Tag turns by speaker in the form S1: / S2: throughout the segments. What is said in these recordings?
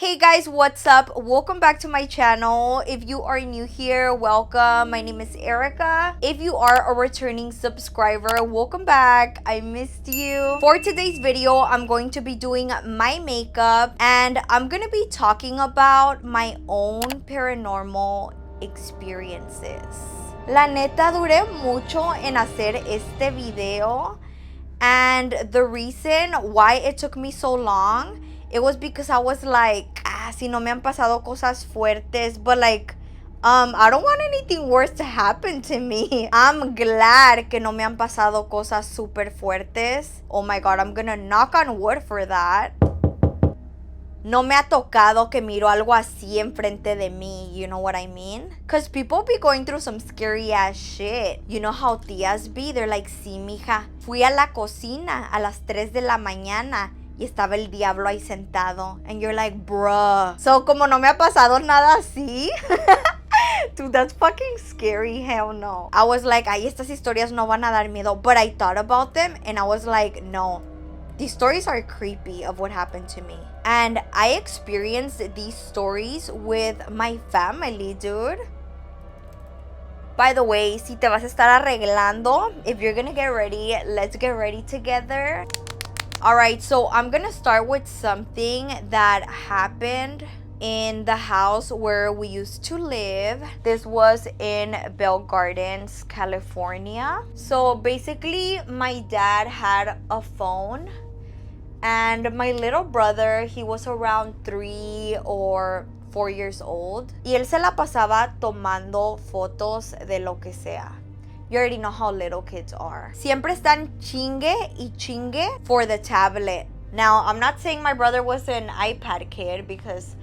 S1: Hey guys, what's up? Welcome back to my channel. If you are new here, welcome. My name is Erika. If you are a returning subscriber, welcome back. I missed you. For today's video, I'm going to be doing my makeup and I'm going to be talking about my own paranormal experiences. La neta, duré mucho en hacer este video. And the reason why it took me so long, it was because I was like, si no me han pasado cosas fuertes, but like, I don't want anything worse to happen to me. I'm glad que no me han pasado cosas super fuertes. Oh my God, I'm gonna knock on wood for that. No me ha tocado que miro algo así enfrente de mí, you know what I mean? Because people be going through some scary ass shit. You know how tías be? They're like, sí, mija. Fui a la cocina a las 3 de la mañana y estaba el diablo ahí sentado. And you're like, bruh. So, como no me ha pasado nada así. Dude, that's fucking scary. Hell no. I was like, ay, estas historias no van a dar miedo. But I thought about them and I was like, no. These stories are creepy of what happened to me. And I experienced these stories with my family, dude. By the way, si te vas a estar arreglando, if you're gonna get ready, let's get ready together. Alright, so I'm gonna start with something that happened in the house where we used to live. This was in Bell Gardens, California. So basically, my dad had a phone. And my little brother, he was around 3 or 4 years old. Y él se la pasaba tomando fotos de lo que sea. You already know how little kids are. Siempre están chingue y chingue for the tablet. Now, I'm not saying my brother was an iPad kid because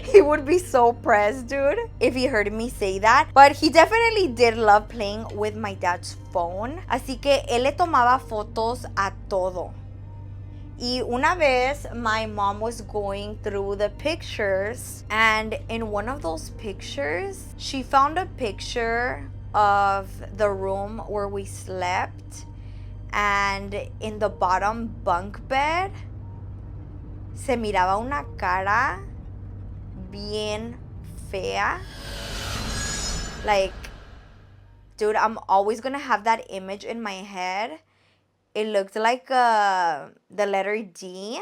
S1: he would be so pressed, dude, if he heard me say that. But he definitely did love playing with my dad's phone. Así que él le tomaba fotos a todo. Y una vez, my mom was going through the pictures, and in one of those pictures, she found a picture of the room where we slept, and in the bottom bunk bed, se miraba una cara bien fea. Like, dude, I'm always gonna have that image in my head. It looked like the letter D.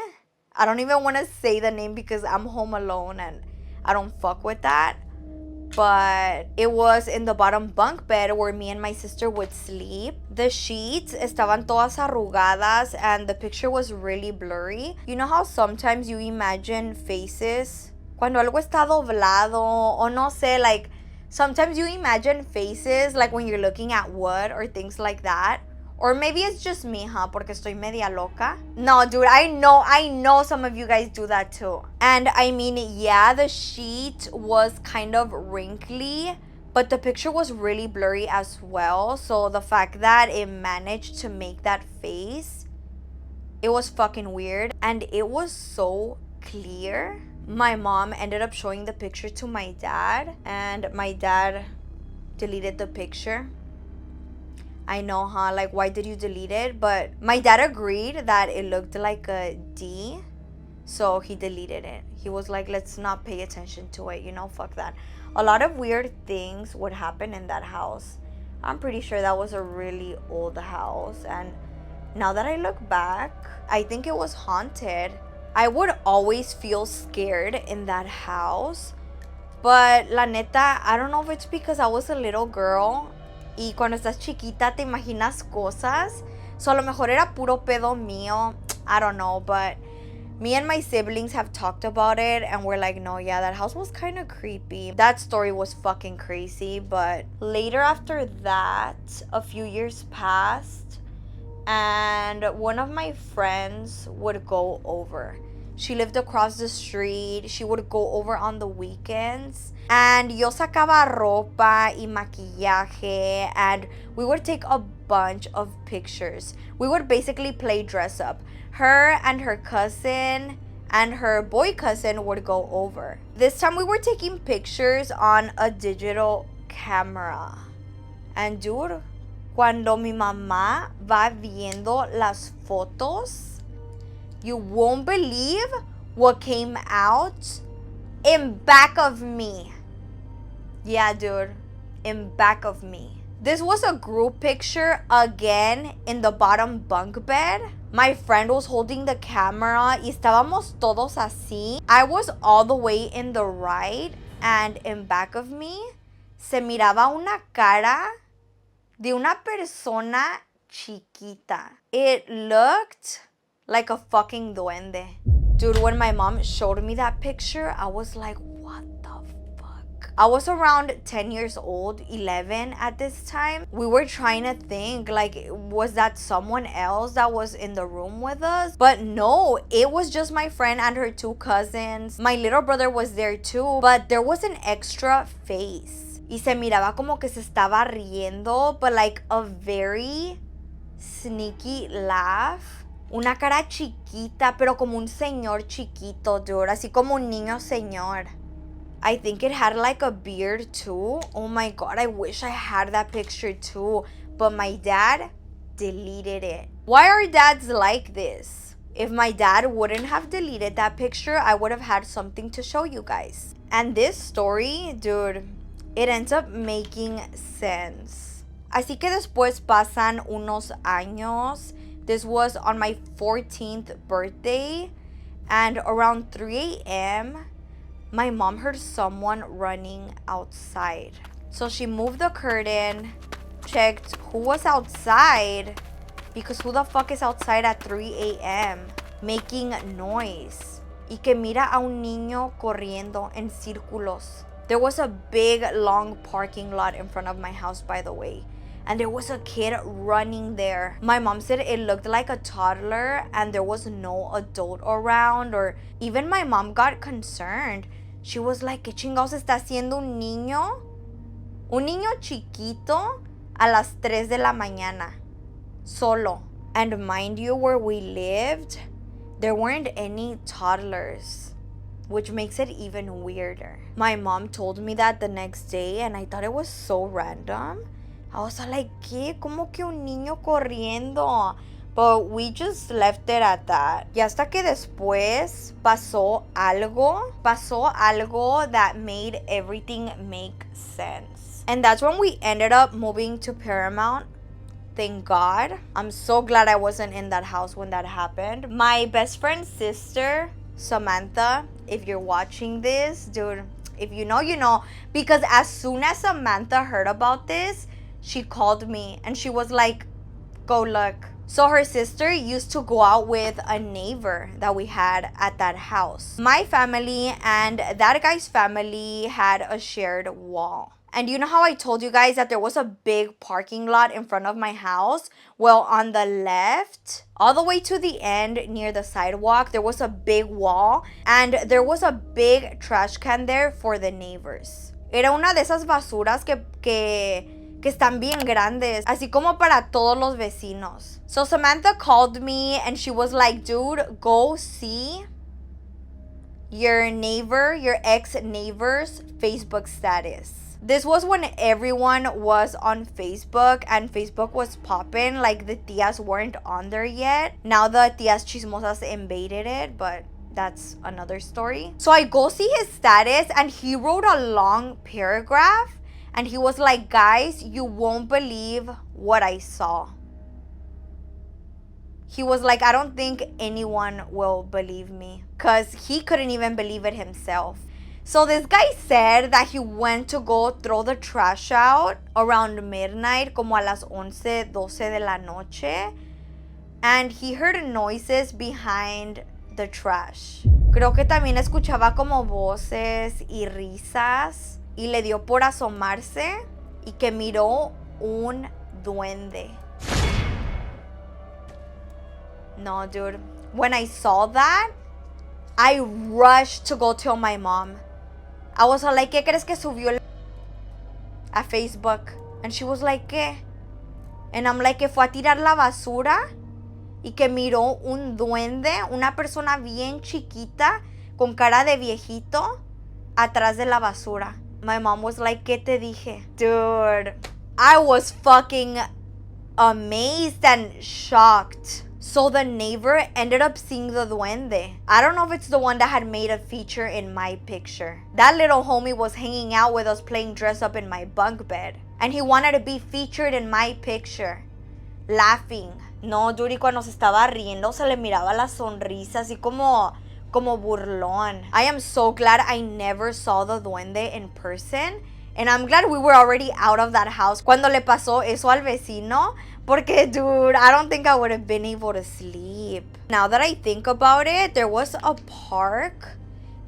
S1: I don't even want to say the name because I'm home alone and I don't fuck with that. But it was in the bottom bunk bed where me and my sister would sleep. The sheets estaban todas arrugadas and the picture was really blurry. You know how sometimes you imagine faces? Cuando algo está doblado o no sé, like sometimes you imagine faces like when you're looking at wood or things like that. Or maybe it's just me, huh? Porque estoy media loca. No, dude, I know some of you guys do that too. And I mean, yeah, the sheet was kind of wrinkly, but the picture was really blurry as well. So the fact that it managed to make that face, it was fucking weird. And it was so clear. My mom ended up showing the picture to my dad, and my dad deleted the picture. I know, huh? Like, why did you delete it? But my dad agreed that it looked like a D, so he deleted it. He was like, let's not pay attention to it, you know, fuck that. A lot of weird things would happen in that house. I'm pretty sure that was a really old house, and now that I look back, I think it was haunted. I would always feel scared in that house, but la neta, I don't know if it's because I was a little girl. Y cuando estás chiquita te imaginas cosas. So a lo mejor era puro pedo mío. I don't know. But me and my siblings have talked about it. And we're like, no, yeah, that house was kind of creepy. That story was fucking crazy. But later after that, a few years passed. And one of my friends would go over. She lived across the street. She would go over on the weekends. And yo sacaba ropa y maquillaje. And we would take a bunch of pictures. We would basically play dress up. Her and her cousin and her boy cousin would go over. This time we were taking pictures on a digital camera. And dude, cuando mi mamá va viendo las fotos, you won't believe what came out in back of me. Yeah, dude, in back of me. This was a group picture again in the bottom bunk bed. My friend was holding the camera y estábamos todos así. I was all the way in the right, and in back of me se miraba una cara de una persona chiquita. It looked like a fucking duende. Dude, when my mom showed me that picture, I was like, what the fuck? I was around 10 years old, 11 at this time. We were trying to think, like, was that someone else that was in the room with us? But no, it was just my friend and her two cousins. My little brother was there too, but there was an extra face. Y se miraba como que se estaba riendo, but like a very sneaky laugh. Una cara chiquita, pero como un señor chiquito, dude. Así como un niño señor. I think it had like a beard too. Oh my god, I wish I had that picture too. But my dad deleted it. Why are dads like this? If my dad wouldn't have deleted that picture, I would have had something to show you guys. And this story, dude, it ends up making sense. Así que después pasan unos años. This was on my 14th birthday, and around 3 a.m., my mom heard someone running outside. So she moved the curtain, checked who was outside, because who the fuck is outside at 3 a.m. making noise? Y que mira a un niño corriendo en círculos. There was a big, long parking lot in front of my house, by the way. And there was a kid running there. My mom said it looked like a toddler and there was no adult around, or even my mom got concerned. She was like, ¿qué chingados está haciendo un niño? Un niño chiquito a las 3 de la mañana. Solo. And mind you, where we lived, there weren't any toddlers, which makes it even weirder. My mom told me that the next day and I thought it was so random. I was like, ¿qué? ¿Cómo que un niño corriendo? But we just left it at that. Y hasta que después pasó algo that made everything make sense. And that's when we ended up moving to Paramount. Thank God. I'm so glad I wasn't in that house when that happened. My best friend's sister, Samantha, if you're watching this, dude, if you know, you know. Because as soon as Samantha heard about this, she called me and she was like, go look. So her sister used to go out with a neighbor that we had at that house. My family and that guy's family had a shared wall. And you know how I told you guys that there was a big parking lot in front of my house? Well, on the left, all the way to the end near the sidewalk, there was a big wall and there was a big trash can there for the neighbors. Era una de esas basuras que están bien grandes, así como para todos los vecinos. So Samantha called me and she was like, dude, go see your ex-neighbor's Facebook status. This was when everyone was on Facebook and Facebook was popping, like the tías weren't on there yet. Now the tías chismosas invaded it, but that's another story. So I go see his status and he wrote a long paragraph and he was like, guys, you won't believe what I saw. He was like, I don't think anyone will believe me, because he couldn't even believe it himself. So this guy said that he went to go throw the trash out around midnight, como a las 11, 12 de la noche. And he heard noises behind the trash. Creo que también escuchaba como voces y risas. Y le dio por asomarse y que miró un duende. No, dude. When I saw that, I rushed to go tell my mom. I was like, ¿qué crees que subió a Facebook? And she was like, ¿qué? And I'm like, que fue a tirar la basura y que miró un duende, una persona bien chiquita con cara de viejito atrás de la basura. My mom was like, ¿qué te dije? Dude, I was fucking amazed and shocked. So the neighbor ended up seeing the duende. I don't know if it's the one that had made a feature in my picture. That little homie was hanging out with us playing dress up in my bunk bed. And he wanted to be featured in my picture. Laughing. No, Yuri, cuando se estaba riendo se le miraba la sonrisa así como burlón. I am so glad I never saw the duende in person. And I'm glad we were already out of that house cuando le pasó eso al vecino. Porque, dude, I don't think I would have been able to sleep. Now that I think about it, there was a park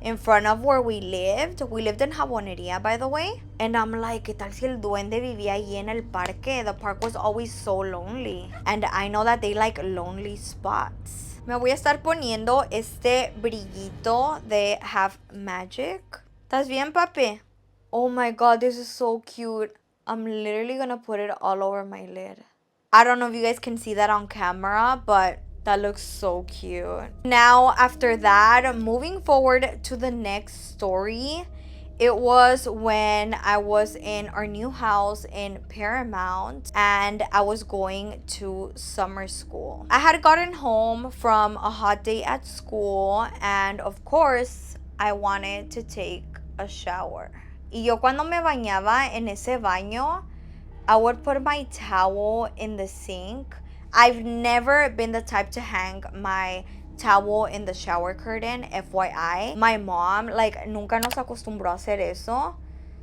S1: in front of where we lived. We lived in Jabonería, by the way. And I'm like, ¿qué tal si el duende vivía ahí en el parque? The park was always so lonely. And I know that they like lonely spots. Me voy a estar poniendo este brillito de Have Magic. ¿Estás bien, papi? Oh my god, this is so cute. I'm literally gonna put it all over my lid. I don't know if you guys can see that on camera, but that looks so cute. Now, after that, moving forward to the next story, it was when I was in our new house in Paramount and I was going to summer school. I had gotten home from a hot day at school and of course, I wanted to take a shower. Y yo cuando me bañaba en ese baño, I would put my towel in the sink. I've never been the type to hang my towel in the shower curtain, FYI. My mom, like, nunca nos acostumbró a hacer eso.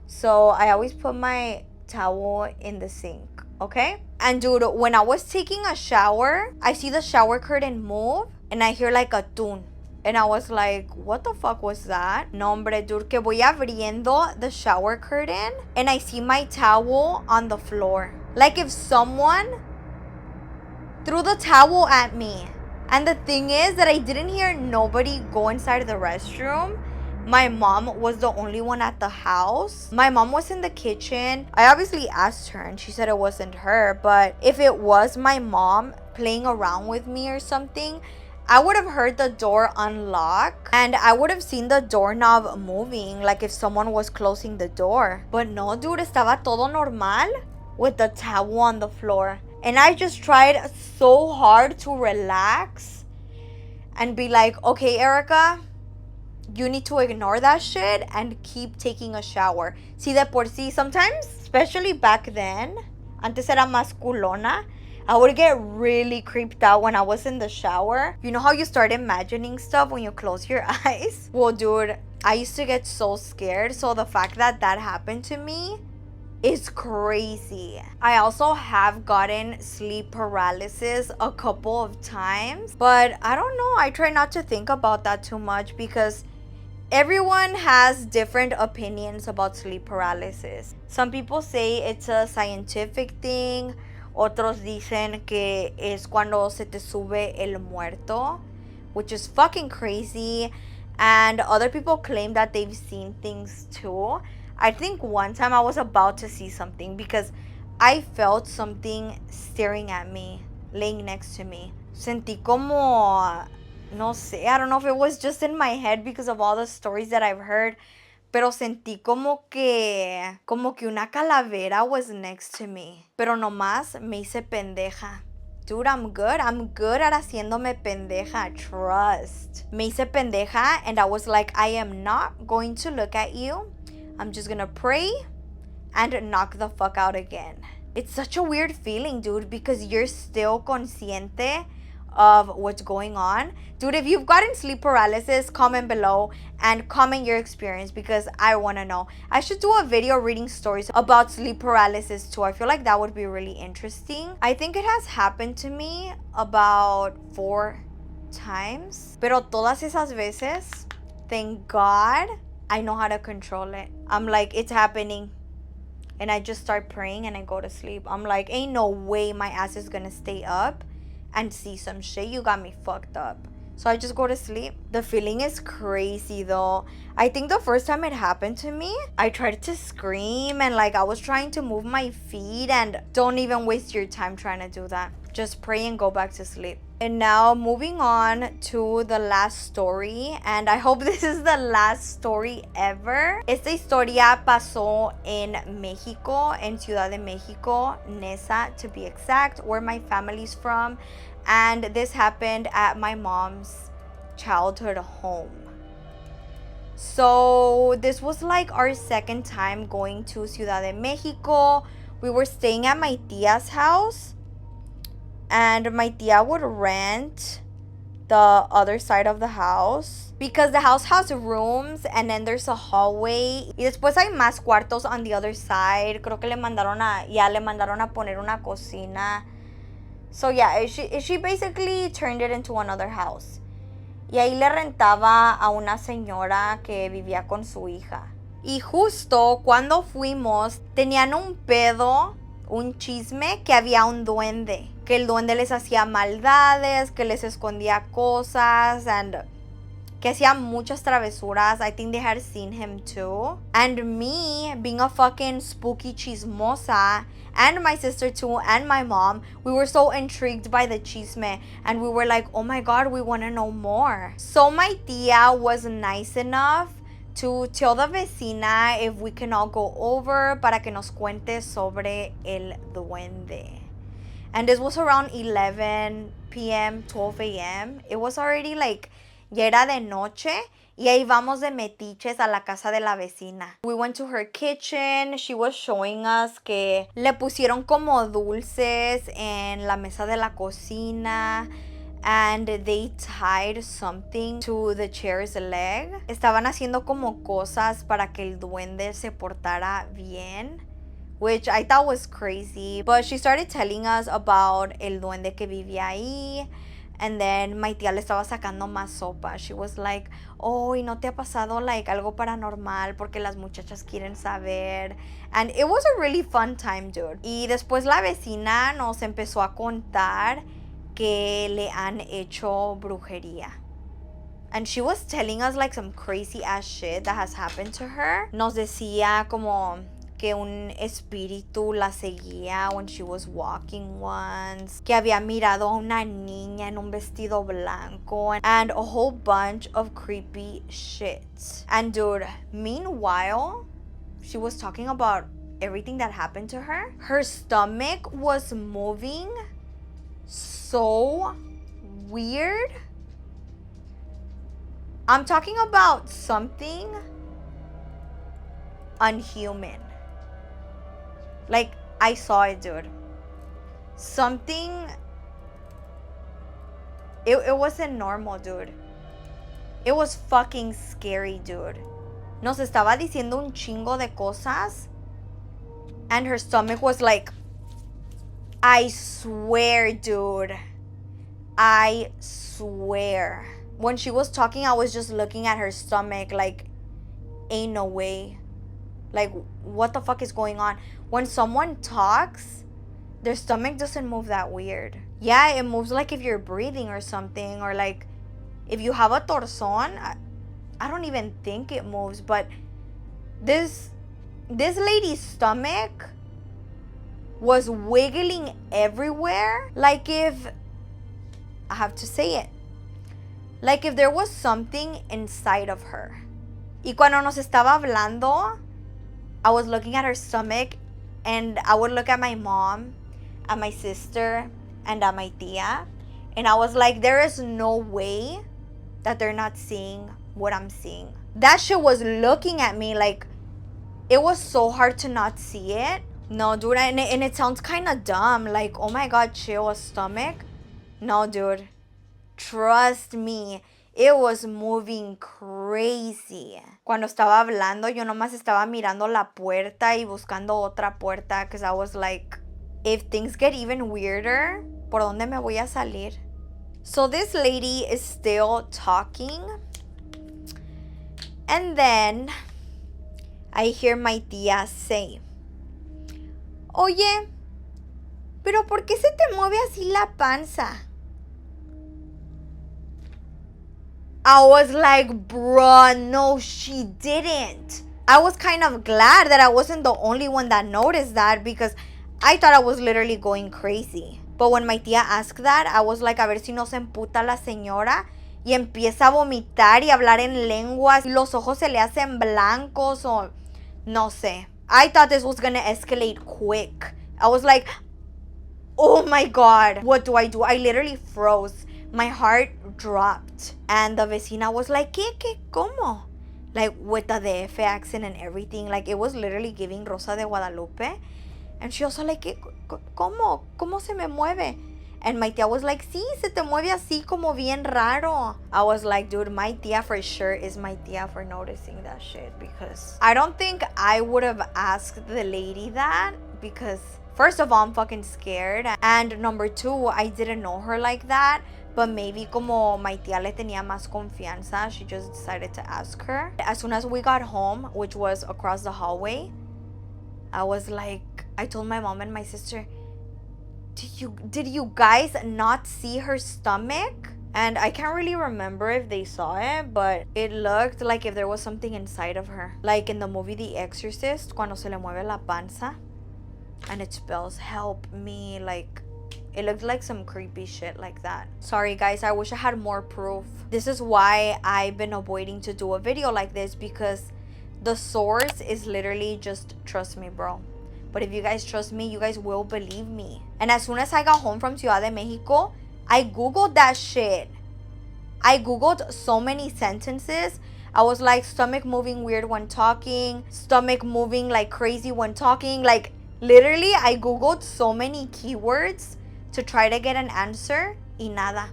S1: So I always put my towel in the sink, okay? And dude, when I was taking a shower, I see the shower curtain move and I hear like a tune. And I was like, what the fuck was that? No, hombre, dude, que voy abriendo the shower curtain and I see my towel on the floor. Like if someone threw the towel at me. And the thing is that I didn't hear nobody go inside the restroom. My mom was the only one at the house. My mom was in the kitchen. I obviously asked her and she said it wasn't her. But if it was my mom playing around with me or something, I would have heard the door unlock and I would have seen the doorknob moving, like if someone was closing the door. But no, dude, estaba todo normal with the towel on the floor. And I just tried so hard to relax and be like, okay, Erika, you need to ignore that shit and keep taking a shower. Si de por sí, sometimes, especially back then, antes era más culona, I would get really creeped out when I was in the shower. You know how you start imagining stuff when you close your eyes? Well, dude, I used to get so scared. So the fact that that happened to me is crazy. I also have gotten sleep paralysis a couple of times. But I don't know. I try not to think about that too much because everyone has different opinions about sleep paralysis. Some people say it's a scientific thing. Otros dicen que es cuando se te sube el muerto, which is fucking crazy. And other people claim that they've seen things too. I think one time I was about to see something because I felt something staring at me, laying next to me. Sentí como, no sé, I don't know if it was just in my head because of all the stories that I've heard. Pero sentí como que una calavera was next to me. Pero nomás me hice pendeja. Dude, I'm good at haciéndome pendeja. Trust. Me hice pendeja and I was like, I am not going to look at you. I'm just gonna pray and knock the fuck out again. It's such a weird feeling, dude, because you're still consciente of what's going on. Dude, if you've gotten sleep paralysis, comment below and comment your experience because I want to know. I should do a video reading stories about sleep paralysis too. I feel like that would be really interesting. I think it has happened to me about 4 times. Pero todas esas veces, thank God, I know how to control it. I'm like, it's happening. And I just start praying and I go to sleep. I'm like, ain't no way my ass is gonna stay up and see some shit. You got me fucked up. So I just go to sleep. The feeling is crazy though. I think the first time it happened to me, I tried to scream and like I was trying to move my feet, and don't even waste your time trying to do that. Just pray and go back to sleep. And now moving on to the last story, and I hope this is the last story ever. Esta historia pasó en México, en Ciudad de México, Nesa to be exact, where my family's from. And this happened at my mom's childhood home. So this was like our second time going to Ciudad de Mexico. We were staying at my tia's house, and my tia would rent the other side of the house because the house has rooms and then there's a hallway y después hay más cuartos on the other side. Creo que le mandaron a poner una cocina. So yeah, she basically turned it into another house. Y ahí le rentaba a una señora que vivía con su hija. Y justo cuando fuimos, tenían un pedo, un chisme, que había un duende. Que el duende les hacía maldades, que les escondía cosas, and que hacía muchas travesuras. I think they had seen him too. And me, being a fucking spooky chismosa, and my sister too, and my mom, we were so intrigued by the chisme, and we were like, oh my god, we want to know more. So my tia was nice enough to tell the vecina if we can all go over para que nos cuente sobre el duende. And this was around 11 p.m., 12 a.m. It was already like, ya era de noche. Y ahí vamos de metiches a la casa de la vecina. We went to her kitchen. She was showing us que le pusieron como dulces en la mesa de la cocina. And they tied something to the chair's leg. Estaban haciendo como cosas para que el duende se portara bien, which I thought was crazy. But she started telling us about el duende que vivía ahí. And then my tía le estaba sacando más sopa. She was like, oh, ¿y no te ha pasado like algo paranormal? Porque las muchachas quieren saber. And it was a really fun time, dude. Y después la vecina nos empezó a contar que le han hecho brujería. And she was telling us like some crazy ass shit that has happened to her. Nos decía como que un espíritu la seguía when she was walking once, que había mirado a una niña en un vestido blanco, and a whole bunch of creepy shit. And dude, meanwhile, she was talking about everything that happened to her. Her stomach was moving so weird. I'm talking about something unhuman. Like, I saw it, dude. Something... It wasn't normal, dude. It was fucking scary, dude. Nos estaba diciendo un chingo de cosas. And her stomach was like... I swear, dude. I swear. When she was talking, I was just looking at her stomach like, ain't no way. Like, what the fuck is going on? When someone talks, their stomach doesn't move that weird. Yeah, it moves like if you're breathing or something. Or like, if you have a torzón, I don't even think it moves. But this lady's stomach was wiggling everywhere. Like if, I have to say it, like if there was something inside of her. Y cuando nos estaba hablando, I was looking at her stomach, and I would look at my mom, at my sister, and at my tia, and I was like, there is no way that they're not seeing what I'm seeing. That shit was looking at me like, it was so hard to not see it. No, dude, and it sounds kind of dumb, like, oh my god, chill, a stomach. No, dude, trust me, it was moving crazy. Cuando estaba hablando, yo nomás estaba mirando la puerta y buscando otra puerta, because I was like, if things get even weirder, ¿por dónde me voy a salir? So this lady is still talking, and then I hear my tía say, oye, pero ¿por qué se te mueve así la panza? I was like, bruh, no, she didn't. I was kind of glad that I wasn't the only one that noticed that, because I thought I was literally going crazy. But when my tía asked that, I was like, a ver si no se emputa la señora y empieza a vomitar y hablar en lenguas y los ojos se le hacen blancos o no sé. I thought this was gonna escalate quick. I was like, Oh my God. What do? I literally froze. My heart dropped. And the vecina was like, ¿Qué? ¿Cómo? Like with the DF accent and everything. Like it was literally giving Rosa de Guadalupe. And she also like, ¿Cómo? ¿Cómo se me mueve? And my tia was like, sí, se te mueve así como bien raro. I was like, dude, my tia for sure is my tia for noticing that shit. Because I don't think I would have asked the lady that. Because first of all, I'm fucking scared. And number two, I didn't know her like that. But maybe como my tia le tenía más confianza, she just decided to ask her. As soon as we got home, which was across the hallway, I was like, I told my mom and my sister, did you guys not see her stomach? And I can't really remember if they saw it, but it looked like if there was something inside of her. Like in the movie The Exorcist, cuando se le mueve la panza and it spells help me. Like it looked like some creepy shit like that. Sorry guys, I wish I had more proof. This is why I've been avoiding to do a video like this, because the source is literally just trust me, bro. But if you guys trust me, you guys will believe me. And as soon as I got home from Ciudad de Mexico, I googled that shit. I googled so many sentences. I was like, stomach moving weird when talking, stomach moving like crazy when talking. Like literally, I googled so many keywords to try to get an answer. Y nada.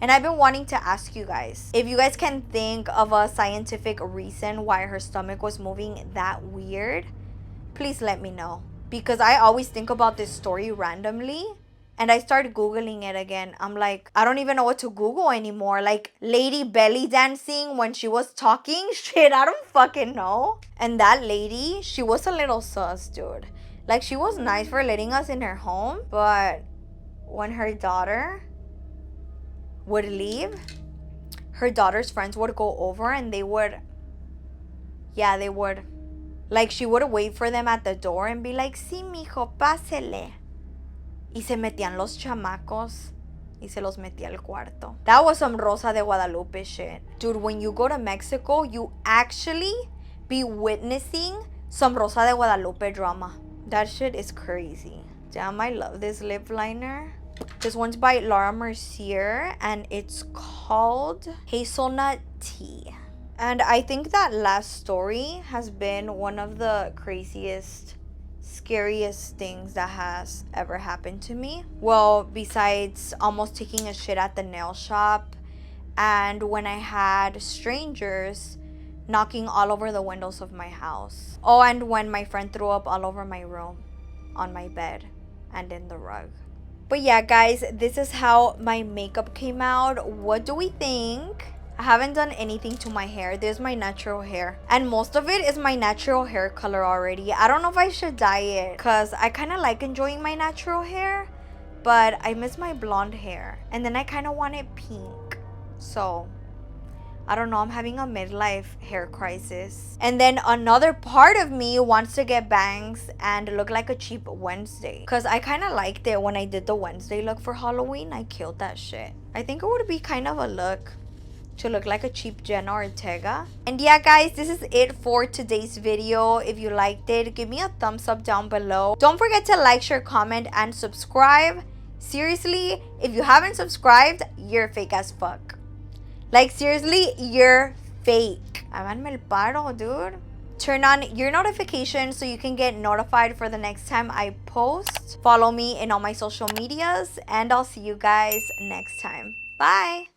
S1: And I've been wanting to ask you guys, if you guys can think of a scientific reason why her stomach was moving that weird, please let me know. Because I always think about this story randomly and I started Googling it again. I'm like, I don't even know what to Google anymore. Like lady belly dancing when she was talking. Shit, I don't fucking know. And that lady, she was a little sus, dude. Like she was nice for letting us in her home. But when her daughter would leave, her daughter's friends would go over and they would, like she would wait for them at the door and be like, sí, mijo, pásele. Y se metían los chamacos y se los metía al cuarto. That was some Rosa de Guadalupe shit. Dude, when you go to Mexico, you actually be witnessing some Rosa de Guadalupe drama. That shit is crazy. Damn, I love this lip liner. This one's by Laura Mercier and it's called Hazelnut Tea. And I think that last story has been one of the craziest, scariest things that has ever happened to me. Well, besides almost taking a shit at the nail shop and when I had strangers knocking all over the windows of my house. Oh, and when my friend threw up all over my room, on my bed, and in the rug. But yeah, guys, this is how my makeup came out. What do we think? I haven't done anything to my hair. This is my natural hair. And most of it is my natural hair color already. I don't know if I should dye it because I kind of like enjoying my natural hair. But I miss my blonde hair. And then I kind of want it pink. So, I don't know. I'm having a midlife hair crisis. And then another part of me wants to get bangs and look like a cheap Wednesday. Because I kind of liked it when I did the Wednesday look for Halloween. I killed that shit. I think it would be kind of a look to look like a cheap Jenna Ortega. And yeah, guys, this is it for today's video. If you liked it, give me a thumbs up down below. Don't forget to like, share, comment, and subscribe. Seriously, if you haven't subscribed, you're fake as fuck. Like, seriously, you're fake. Háganme el paro, dude. Turn on your notifications so you can get notified for the next time I post. Follow me in all my social medias, and I'll see you guys next time. Bye.